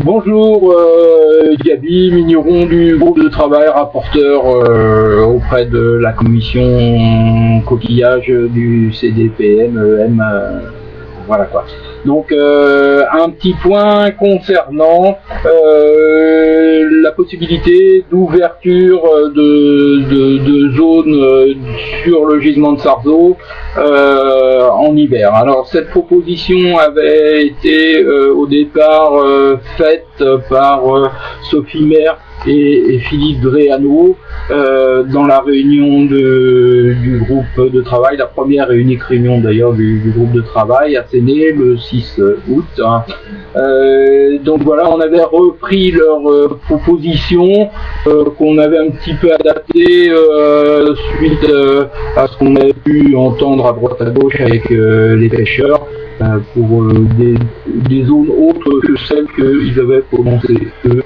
Bonjour, Gabi Migneron du groupe de travail, rapporteur auprès de la commission coquillage du CDPM, voilà quoi. Donc un petit point concernant la possibilité d'ouverture de zones sur le gisement de Sarzeau en hiver. Alors cette proposition avait été au départ faite par Sophie Maire et Philippe Dréano dans la réunion du groupe de travail, la première et unique réunion d'ailleurs du groupe de travail à Séné le 6 août. Donc voilà, on avait repris leur proposition qu'on avait un petit peu adaptée suite à ce qu'on avait pu entendre à droite à gauche avec les pêcheurs pour des zones autres que celles qu'ils avaient prononcées eux.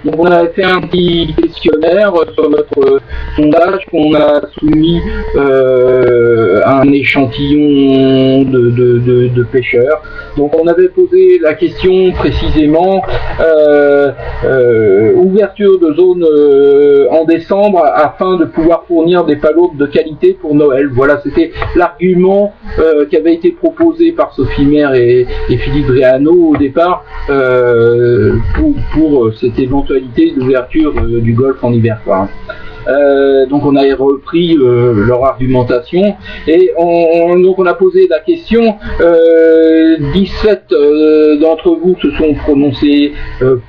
Donc on a fait un petit questionnaire sur notre sondage qu'on a soumis à un échantillon de pêcheurs. Donc on avait posé la question précisément ouverture de zone en décembre afin de pouvoir fournir des palourdes de qualité pour Noël. Voilà, c'était l'argument qui avait été proposé par Sophie Maire et Philippe Dréano au départ pour cette éventualité d'ouverture du golfe en hiver. Donc on a repris leur argumentation et donc on a posé la question. 17 d'entre vous se sont prononcés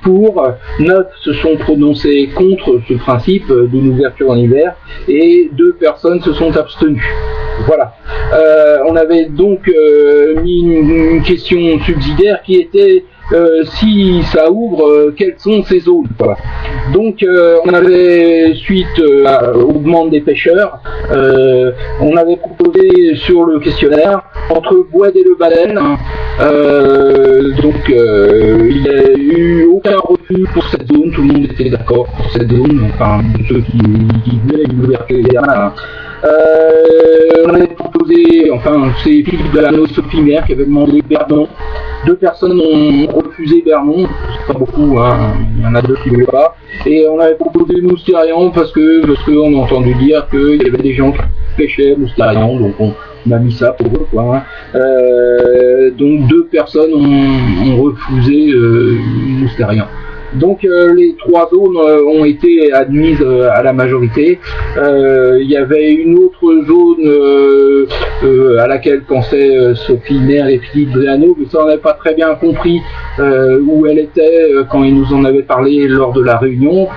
pour, 9 se sont prononcés contre ce principe d'une ouverture en hiver et 2 personnes se sont abstenues. Voilà. On avait donc mis une question subsidiaire qui était si ça ouvre, quelles sont ces zones, voilà. Donc on avait, suite aux demandes des pêcheurs, on avait proposé sur le questionnaire entre Boëde et le Baleine, donc il n'y a eu aucun refus pour cette zone, tout le monde était d'accord pour cette zone, enfin ceux qui voulaient une ouverture hivernale. On avait proposé, enfin c'est Philippe Dréano, Sophie Maire qui avait demandé Bernon. 2 personnes ont refusé Bernon, c'est pas beaucoup, hein. Il y en a 2 qui ne voulaient pas. Et on avait proposé Moustérian parce qu'on a entendu dire qu'il y avait des gens qui pêchaient Moustérian, donc on a mis ça pour eux, quoi. Donc 2 personnes ont refusé Moustérian. Donc les 3 zones ont été admises à la majorité. Il y avait une autre zone à laquelle pensaient Sophie Maire et Philippe Dréano, mais ça on n'avait pas très bien compris où elle était quand ils nous en avaient parlé lors de la réunion.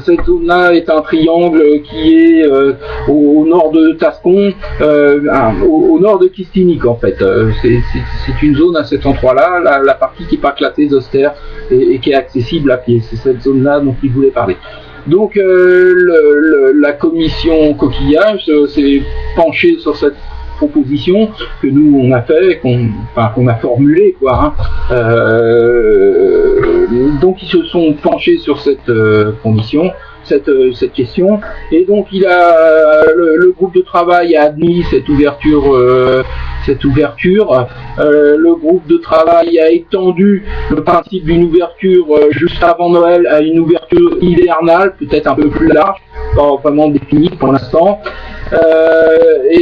Cette zone-là est un triangle qui est au nord de Tascon, au nord de Kistinic en fait. C'est une zone à cet endroit-là, la partie qui n'est pas classée Zoster et qui est accessible à pied. C'est cette zone-là dont il voulait parler. Donc la commission coquillage s'est penchée sur cette proposition que nous on a fait, qu'on a formulée, quoi. Donc ils se sont penchés sur cette condition, cette question, et donc le groupe de travail a admis cette ouverture. Le groupe de travail a étendu le principe d'une ouverture juste avant Noël à une ouverture hivernale, peut-être un peu plus large, pas vraiment définie pour l'instant.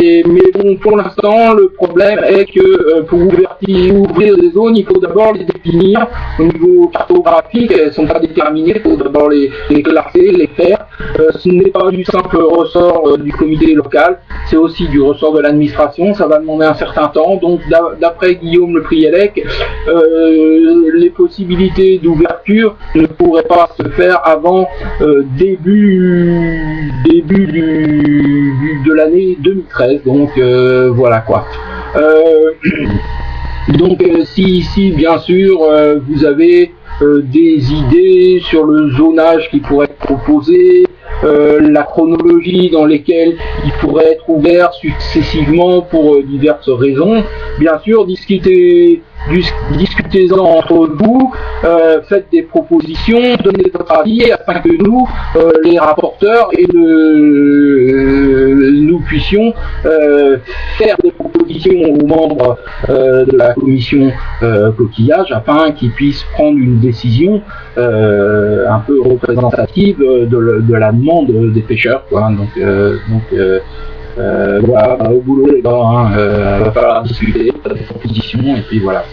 Mais bon, pour l'instant, le problème est que pour ouvrir des zones, il faut d'abord les définir au niveau cartographique. Elles ne sont pas déterminées, il faut d'abord les classer, les faire. Ce n'est pas du simple ressort du comité local, c'est aussi du ressort de l'administration. Ça va demander un certain temps. Donc, d'après Guillaume Le Priellec, les possibilités d'ouverture ne pourraient pas se faire avant début de l'année 2013, donc voilà quoi. Donc si bien sûr vous avez des idées sur le zonage qui pourrait être proposé, la chronologie dans lesquelles il pourrait être ouvert successivement pour diverses raisons, bien sûr discutez-en entre vous, faites des propositions, donnez votre avis afin que nous, les rapporteurs et nous puissions faire des propositions aux membres de la commission coquillage afin qu'ils puissent prendre une décision un peu représentative de la demande des pêcheurs, quoi. Voilà, au boulot les gars, va falloir discuter, faire des propositions et puis voilà.